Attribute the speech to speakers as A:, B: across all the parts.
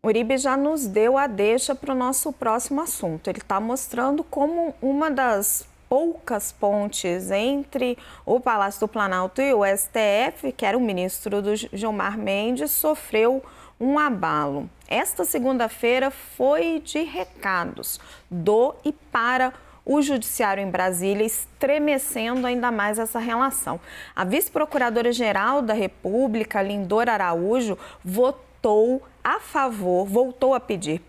A: Uribe já nos deu a deixa para o nosso próximo assunto. Ele está mostrando como uma das poucas pontes entre o Palácio do Planalto e o STF, que era o ministro do Gilmar Mendes, sofreu um abalo. Esta segunda-feira foi de recados do e para o Judiciário em Brasília, estremecendo ainda mais essa relação. A vice-procuradora-geral da República, Lindora Araújo, voltou a pedir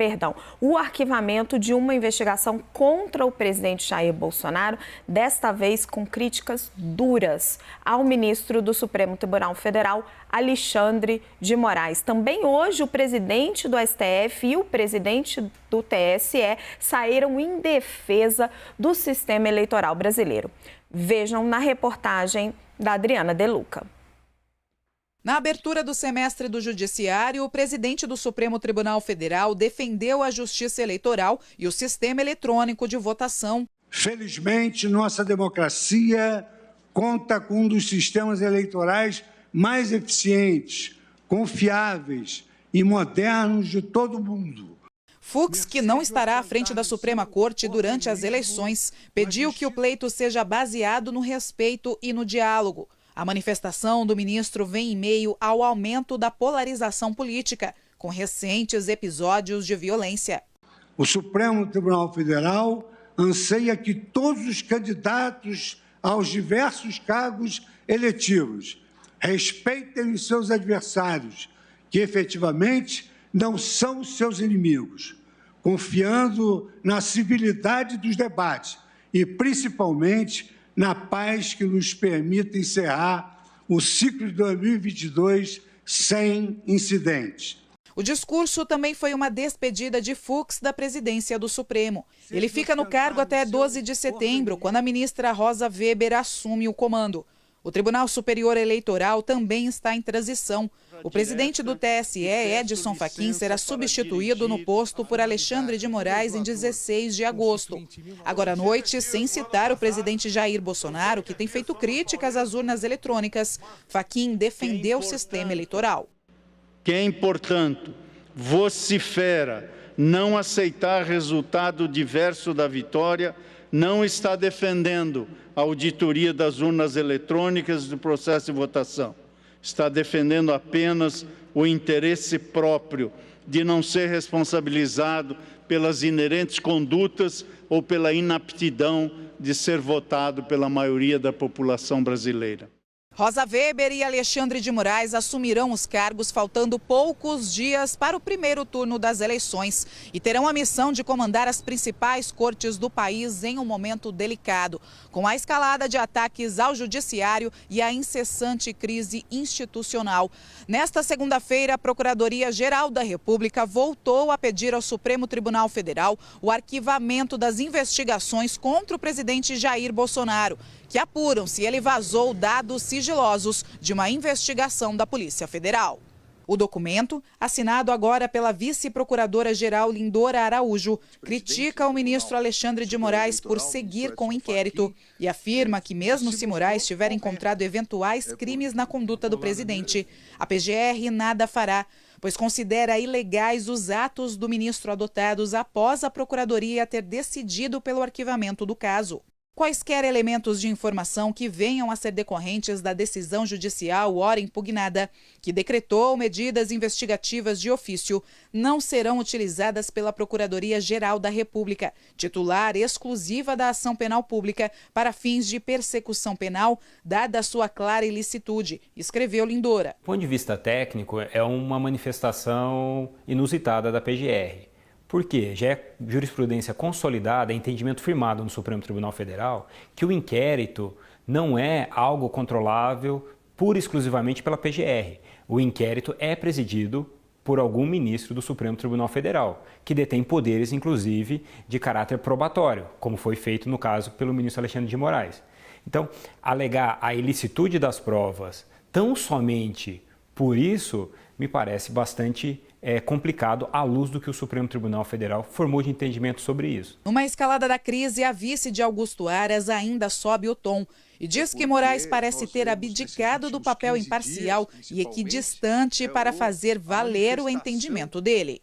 A: o arquivamento de uma investigação contra o presidente Jair Bolsonaro, desta vez com críticas duras ao ministro do Supremo Tribunal Federal, Alexandre de Moraes. Também hoje o presidente do STF e o presidente do TSE saíram em defesa do sistema eleitoral brasileiro. Vejam na reportagem da Adriana De Luca.
B: Na abertura do semestre do Judiciário, o presidente do Supremo Tribunal Federal defendeu a justiça eleitoral e o sistema eletrônico de votação.
C: Felizmente, nossa democracia conta com um dos sistemas eleitorais mais eficientes, confiáveis e modernos de todo o mundo.
B: Fux, que não estará à frente da Suprema Corte durante as eleições, pediu que o pleito seja baseado no respeito e no diálogo. A manifestação do ministro vem em meio ao aumento da polarização política, com recentes episódios de violência.
C: O Supremo Tribunal Federal anseia que todos os candidatos aos diversos cargos eletivos respeitem os seus adversários, que efetivamente não são seus inimigos, confiando na civilidade dos debates e, principalmente, na paz que nos permita encerrar o ciclo de 2022 sem incidentes.
B: O discurso também foi uma despedida de Fux da presidência do Supremo. Ele fica no cargo até 12 de setembro, quando a ministra Rosa Weber assume o comando. O Tribunal Superior Eleitoral também está em transição. O presidente do TSE, Edson Fachin, será substituído no posto por Alexandre de Moraes em 16 de agosto. Agora à noite, sem citar o presidente Jair Bolsonaro, que tem feito críticas às urnas eletrônicas, Fachin defendeu o sistema eleitoral.
D: Quem, portanto, vocifera não aceitar resultado diverso da vitória, não está defendendo a auditoria das urnas eletrônicas do processo de votação. Está defendendo apenas o interesse próprio de não ser responsabilizado pelas inerentes condutas ou pela inaptidão de ser votado pela maioria da população brasileira.
B: Rosa Weber e Alexandre de Moraes assumirão os cargos faltando poucos dias para o primeiro turno das eleições e terão a missão de comandar as principais cortes do país em um momento delicado, com a escalada de ataques ao judiciário e a incessante crise institucional. Nesta segunda-feira, a Procuradoria-Geral da República voltou a pedir ao Supremo Tribunal Federal o arquivamento das investigações contra o presidente Jair Bolsonaro, que apuram se ele vazou dados sigilosos de uma investigação da Polícia Federal. O documento, assinado agora pela vice-procuradora-geral Lindora Araújo, critica o ministro Alexandre de Moraes por seguir com o inquérito e afirma que, mesmo se Moraes tiver encontrado eventuais crimes na conduta do presidente, a PGR nada fará, pois considera ilegais os atos do ministro adotados após a Procuradoria ter decidido pelo arquivamento do caso. Quaisquer elementos de informação que venham a ser decorrentes da decisão judicial ora impugnada, que decretou medidas investigativas de ofício, não serão utilizadas pela Procuradoria-Geral da República, titular exclusiva da ação penal pública, para fins de persecução penal, dada a sua clara ilicitude, escreveu Lindora.
E: Do ponto de vista técnico, é uma manifestação inusitada da PGR. Por quê? Já é jurisprudência consolidada, é entendimento firmado no Supremo Tribunal Federal, que o inquérito não é algo controlável pura e exclusivamente pela PGR. O inquérito é presidido por algum ministro do Supremo Tribunal Federal, que detém poderes, inclusive, de caráter probatório, como foi feito no caso pelo ministro Alexandre de Moraes. Então, alegar a ilicitude das provas tão somente por isso, me parece bastante complicado à luz do que o Supremo Tribunal Federal formou de entendimento sobre isso.
B: Numa escalada da crise, a vice de Augusto Aras ainda sobe o tom e diz que Moraes parece ter abdicado do papel imparcial e equidistante para fazer valer o entendimento dele.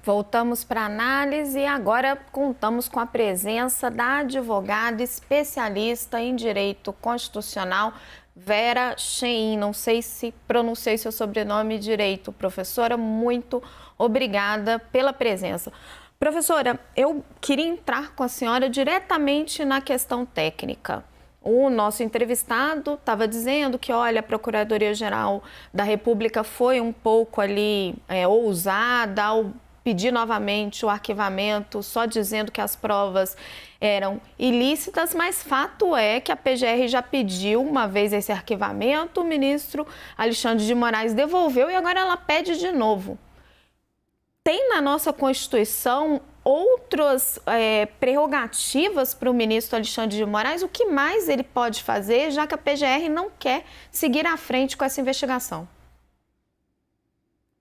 A: Voltamos para a análise e agora contamos com a presença da advogada especialista em direito constitucional, Vera Chein. Não sei se pronunciei seu sobrenome direito, professora. Muito obrigada pela presença. Professora, eu queria entrar com a senhora diretamente na questão técnica. O nosso entrevistado estava dizendo que, olha, a Procuradoria-Geral da República foi um pouco ali ousada ao pedir novamente o arquivamento, só dizendo que as provas eram ilícitas, mas fato é que a PGR já pediu uma vez esse arquivamento, o ministro Alexandre de Moraes devolveu e agora ela pede de novo. Tem na nossa Constituição outras prerrogativas para o ministro Alexandre de Moraes? O que mais ele pode fazer, já que a PGR não quer seguir à frente com essa investigação?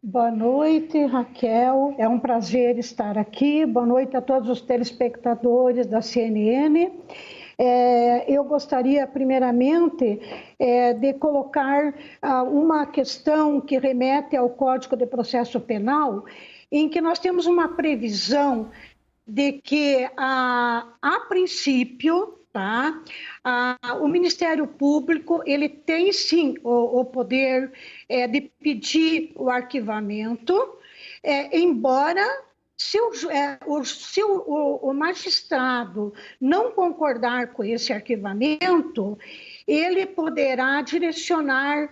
F: Boa noite, Raquel. É um prazer estar aqui. Boa noite a todos os telespectadores da CNN. Eu gostaria, primeiramente, de colocar uma questão que remete ao Código de Processo Penal, em que nós temos uma previsão de que, a princípio, o Ministério Público ele tem sim o poder de pedir o arquivamento, embora se o magistrado não concordar com esse arquivamento, ele poderá direcionar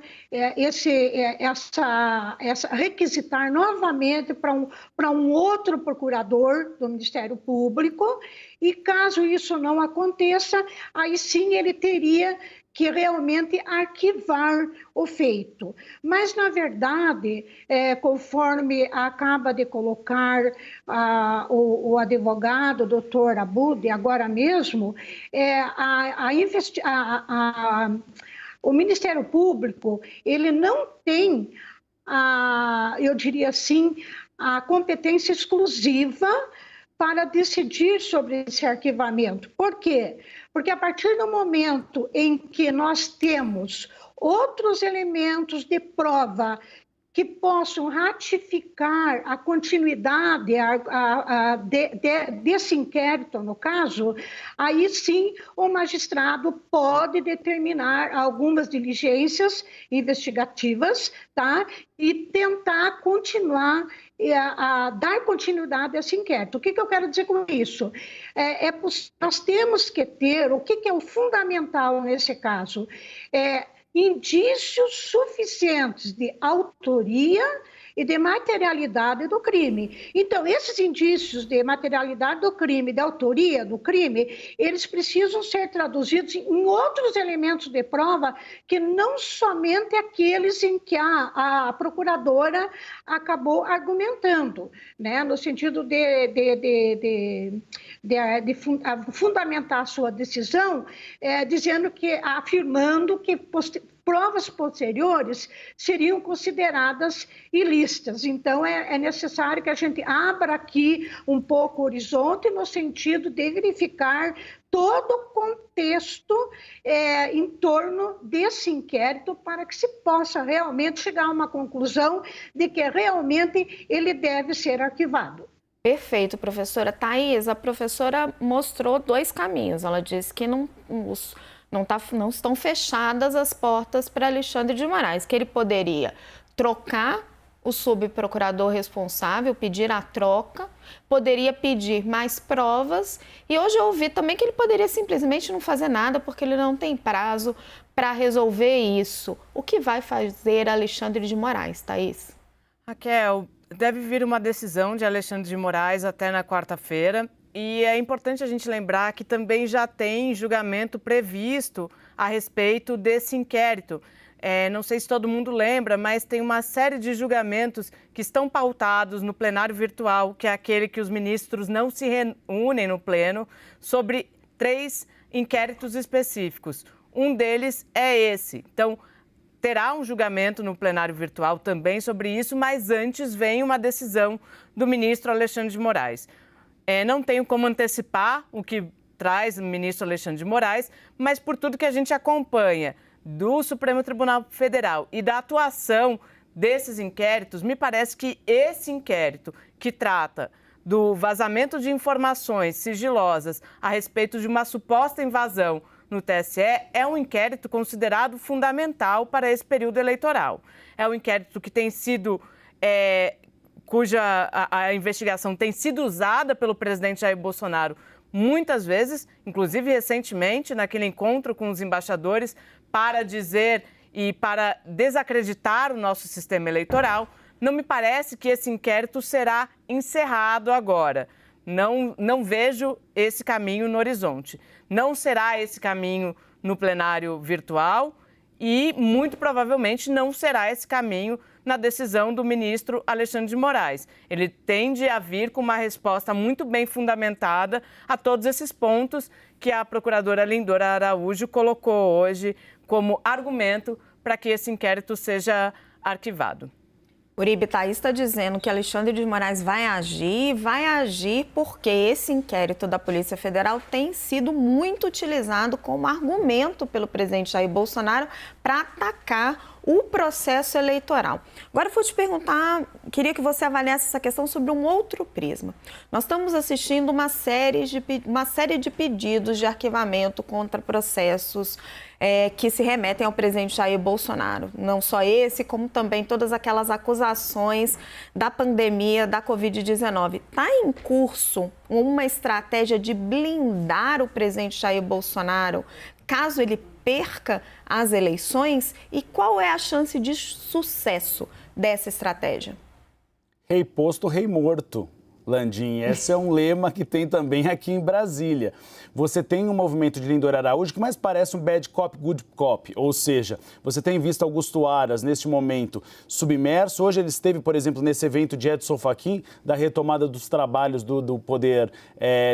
F: requisitar novamente para um outro procurador do Ministério Público, e caso isso não aconteça, aí sim ele teria que realmente arquivar o feito. Mas, na verdade, conforme acaba de colocar o advogado, o doutor Abud, agora mesmo, o Ministério Público ele não tem, eu diria assim, a competência exclusiva para decidir sobre esse arquivamento. Por quê? Porque a partir do momento em que nós temos outros elementos de prova que possam ratificar a continuidade desse inquérito, no caso, aí sim o magistrado pode determinar algumas diligências investigativas, e tentar continuar a dar continuidade a esse inquérito. O que eu quero dizer com isso? Nós temos que ter, o que é o fundamental nesse caso? Indícios suficientes de autoria e de materialidade do crime. Então, esses indícios de materialidade do crime, de autoria do crime, eles precisam ser traduzidos em outros elementos de prova que não somente aqueles em que a procuradora acabou argumentando, no sentido de fundamentar a sua decisão, afirmando que provas posteriores seriam consideradas ilícitas. Então, é necessário que a gente abra aqui um pouco o horizonte no sentido de verificar todo o contexto em torno desse inquérito para que se possa realmente chegar a uma conclusão de que realmente ele deve ser arquivado.
A: Perfeito, professora. Thaís, a professora mostrou dois caminhos. Ela disse que não estão fechadas as portas para Alexandre de Moraes, que ele poderia trocar o subprocurador responsável, pedir a troca, poderia pedir mais provas, e hoje eu ouvi também que ele poderia simplesmente não fazer nada porque ele não tem prazo para resolver isso. O que vai fazer Alexandre de Moraes, Thaís?
G: Raquel, deve vir uma decisão de Alexandre de Moraes até na quarta-feira. E é importante a gente lembrar que também já tem julgamento previsto a respeito desse inquérito. Não sei se todo mundo lembra, mas tem uma série de julgamentos que estão pautados no plenário virtual, que é aquele que os ministros não se reúnem no pleno, sobre 3 inquéritos específicos. Um deles é esse. Então, terá um julgamento no plenário virtual também sobre isso, mas antes vem uma decisão do ministro Alexandre de Moraes. Não tenho como antecipar o que traz o ministro Alexandre de Moraes, mas por tudo que a gente acompanha do Supremo Tribunal Federal e da atuação desses inquéritos, me parece que esse inquérito que trata do vazamento de informações sigilosas a respeito de uma suposta invasão no TSE é um inquérito considerado fundamental para esse período eleitoral. É um inquérito que tem sido, cuja a investigação tem sido usada pelo presidente Jair Bolsonaro muitas vezes, inclusive recentemente, naquele encontro com os embaixadores, para dizer e para desacreditar o nosso sistema eleitoral. Não me parece que esse inquérito será encerrado agora. Não vejo esse caminho no horizonte. Não será esse caminho no plenário virtual e, muito provavelmente, não será esse caminho na decisão do ministro Alexandre de Moraes. Ele tende a vir com uma resposta muito bem fundamentada a todos esses pontos que a procuradora Lindora Araújo colocou hoje como argumento para que esse inquérito seja arquivado.
A: Uribe, Thaís está dizendo que Alexandre de Moraes vai agir porque esse inquérito da Polícia Federal tem sido muito utilizado como argumento pelo presidente Jair Bolsonaro para atacar o processo eleitoral. Agora eu vou te perguntar, queria que você avaliasse essa questão sobre um outro prisma. Nós estamos assistindo uma série de pedidos de arquivamento contra processos que se remetem ao presidente Jair Bolsonaro. Não só esse, como também todas aquelas acusações da pandemia da Covid-19. Está em curso uma estratégia de blindar o presidente Jair Bolsonaro caso ele perca as eleições? E qual é a chance de sucesso dessa estratégia?
H: Rei posto, rei morto. Landim, esse é um lema que tem também aqui em Brasília. Você tem um movimento de Lindora Araújo que mais parece um bad cop, good cop, ou seja, você tem visto Augusto Aras, neste momento, submerso. Hoje ele esteve, por exemplo, nesse evento de Edson Fachin, da retomada dos trabalhos do Poder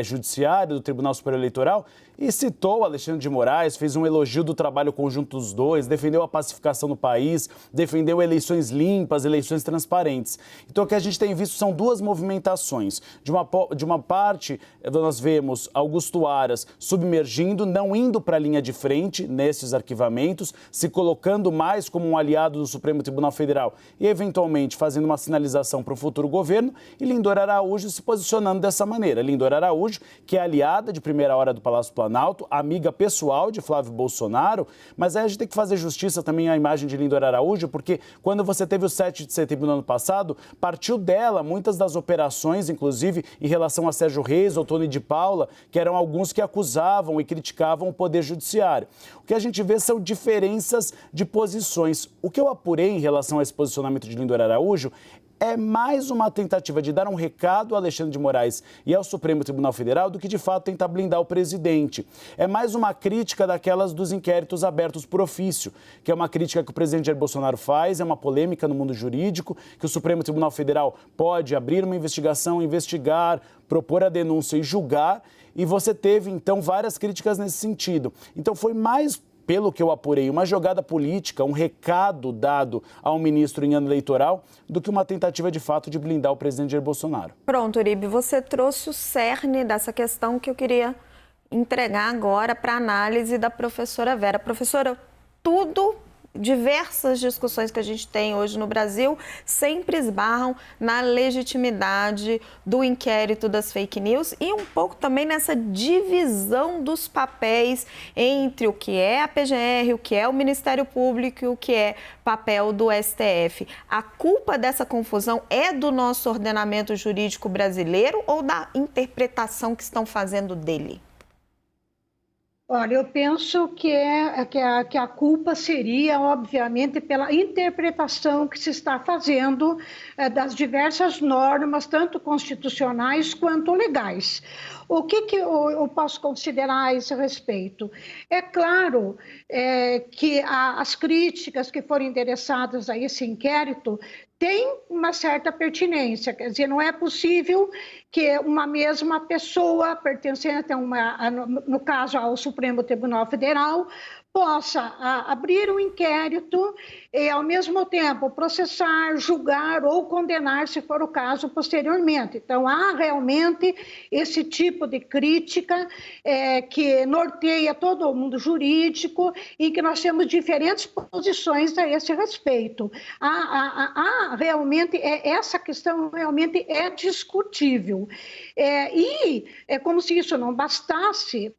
H: Judiciário, do Tribunal Superior Eleitoral, e citou Alexandre de Moraes, fez um elogio do trabalho conjunto dos dois, defendeu a pacificação no país, defendeu eleições limpas, eleições transparentes. Então, o que a gente tem visto são duas movimentações. De uma parte, nós vemos Augusto Aras submergindo, não indo para a linha de frente nesses arquivamentos, se colocando mais como um aliado do Supremo Tribunal Federal e, eventualmente, fazendo uma sinalização para o futuro governo, e Lindora Araújo se posicionando dessa maneira. Lindora Araújo, que é aliada de primeira hora do Palácio Planalto, amiga pessoal de Flávio Bolsonaro, mas aí a gente tem que fazer justiça também à imagem de Lindora Araújo, porque quando você teve o 7 de setembro no ano passado, partiu dela muitas das operações, inclusive em relação a Sérgio Reis ou Tony de Paula, que eram alguns que acusavam e criticavam o Poder Judiciário. O que a gente vê são diferenças de posições. O que eu apurei em relação a esse posicionamento de Lindora Araújo é mais uma tentativa de dar um recado a Alexandre de Moraes e ao Supremo Tribunal Federal do que, de fato, tentar blindar o presidente. É mais uma crítica daquelas dos inquéritos abertos por ofício, que é uma crítica que o presidente Jair Bolsonaro faz, é uma polêmica no mundo jurídico, que o Supremo Tribunal Federal pode abrir uma investigação, investigar, propor a denúncia e julgar, e você teve, então, várias críticas nesse sentido. Então, foi mais, pelo que eu apurei, uma jogada política, um recado dado ao ministro em ano eleitoral, do que uma tentativa de fato de blindar o presidente Jair Bolsonaro.
A: Pronto, Uribe, você trouxe o cerne dessa questão que eu queria entregar agora para a análise da professora Vera. Professora, diversas discussões que a gente tem hoje no Brasil sempre esbarram na legitimidade do inquérito das fake news e um pouco também nessa divisão dos papéis entre o que é a PGR, o que é o Ministério Público e o que é papel do STF. A culpa dessa confusão é do nosso ordenamento jurídico brasileiro ou da interpretação que estão fazendo dele?
F: Olha, eu penso que a culpa seria, obviamente, pela interpretação que se está fazendo das diversas normas, tanto constitucionais quanto legais. O que eu posso considerar a esse respeito? É claro que as críticas que foram endereçadas a esse inquérito têm uma certa pertinência, quer dizer, não é possível que uma mesma pessoa pertencente no caso ao Supremo Tribunal Federal, possa abrir um inquérito e, ao mesmo tempo, processar, julgar ou condenar, se for o caso, posteriormente. Então, há realmente esse tipo de crítica que norteia todo o mundo jurídico e que nós temos diferentes posições a esse respeito. Realmente, essa questão realmente é discutível. E, como se isso não bastasse,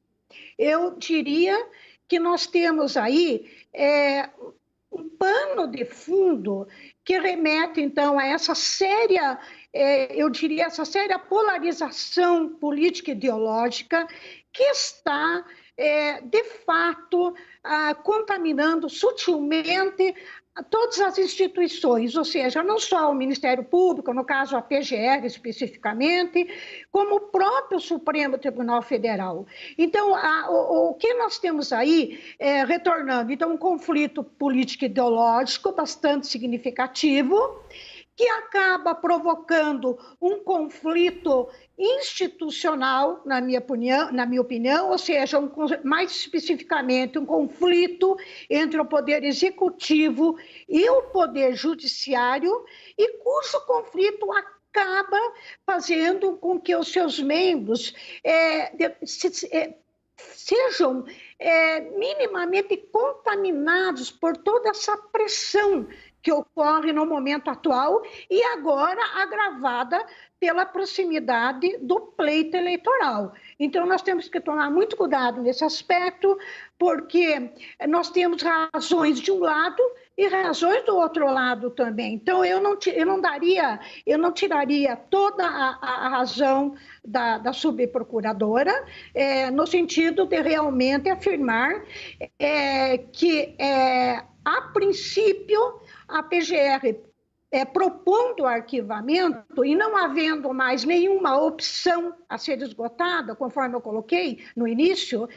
F: eu diria que nós temos aí um pano de fundo que remete, então, a essa séria, eu diria, essa séria polarização política e ideológica que está, de fato, contaminando sutilmente todas as instituições, ou seja, não só o Ministério Público, no caso a PGR especificamente, como o próprio Supremo Tribunal Federal. Então, o que nós temos aí, retornando, então, um conflito político-ideológico bastante significativo, que acaba provocando um conflito institucional, na minha opinião, ou seja, mais especificamente, um conflito entre o poder executivo e o poder judiciário, e cujo conflito acaba fazendo com que os seus membros sejam minimamente contaminados por toda essa pressão que ocorre no momento atual e agora agravada pela proximidade do pleito eleitoral. Então, nós temos que tomar muito cuidado nesse aspecto, porque nós temos razões de um lado e razões do outro lado também. Então, eu não tiraria toda a razão da subprocuradora, no sentido de realmente afirmar que, a princípio, a PGR propondo o arquivamento e não havendo mais nenhuma opção a ser esgotada, conforme eu coloquei no início,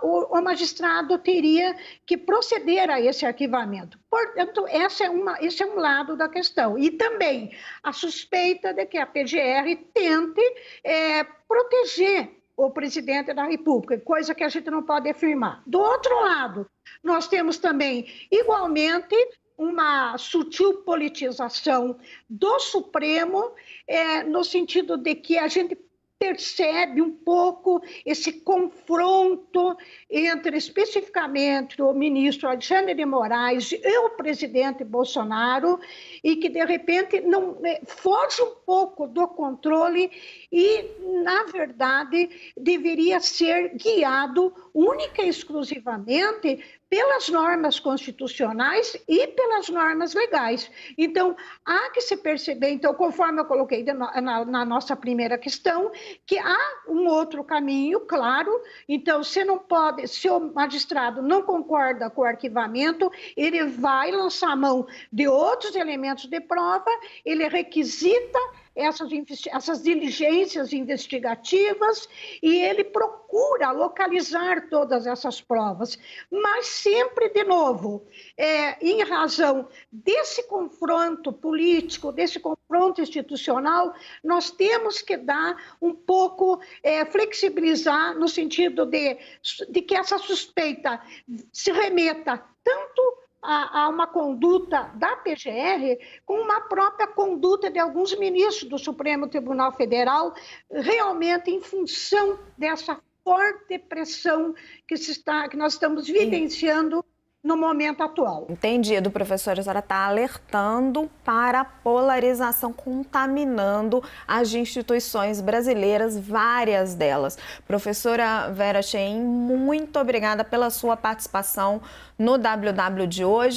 F: o magistrado teria que proceder a esse arquivamento. Portanto, esse é um lado da questão. E também a suspeita de que a PGR tente proteger o presidente da República, coisa que a gente não pode afirmar. Do outro lado, nós temos também, igualmente, uma sutil politização do Supremo, no sentido de que a gente percebe um pouco esse confronto entre, especificamente, o ministro Alexandre de Moraes e o presidente Bolsonaro, e que, de repente, não foge um pouco do controle e, na verdade, deveria ser guiado única e exclusivamente pelas normas constitucionais e pelas normas legais. Então, há que se perceber, então, conforme eu coloquei na nossa primeira questão, que há um outro caminho, claro. Então, se o magistrado não concorda com o arquivamento, ele vai lançar mão de outros elementos de prova, ele requisita essas diligências investigativas e ele procura localizar todas essas provas, mas sempre, de novo, em razão desse confronto político, desse confronto institucional, nós temos que dar um pouco, flexibilizar no sentido de que essa suspeita se remeta tanto a uma conduta da PGR, com uma própria conduta de alguns ministros do Supremo Tribunal Federal, realmente em função dessa forte pressão que nós estamos vivenciando no momento atual.
A: Entendido, professora. A senhora está alertando para a polarização contaminando as instituições brasileiras, várias delas. Professora Vera Schein, muito obrigada pela sua participação no WW de hoje.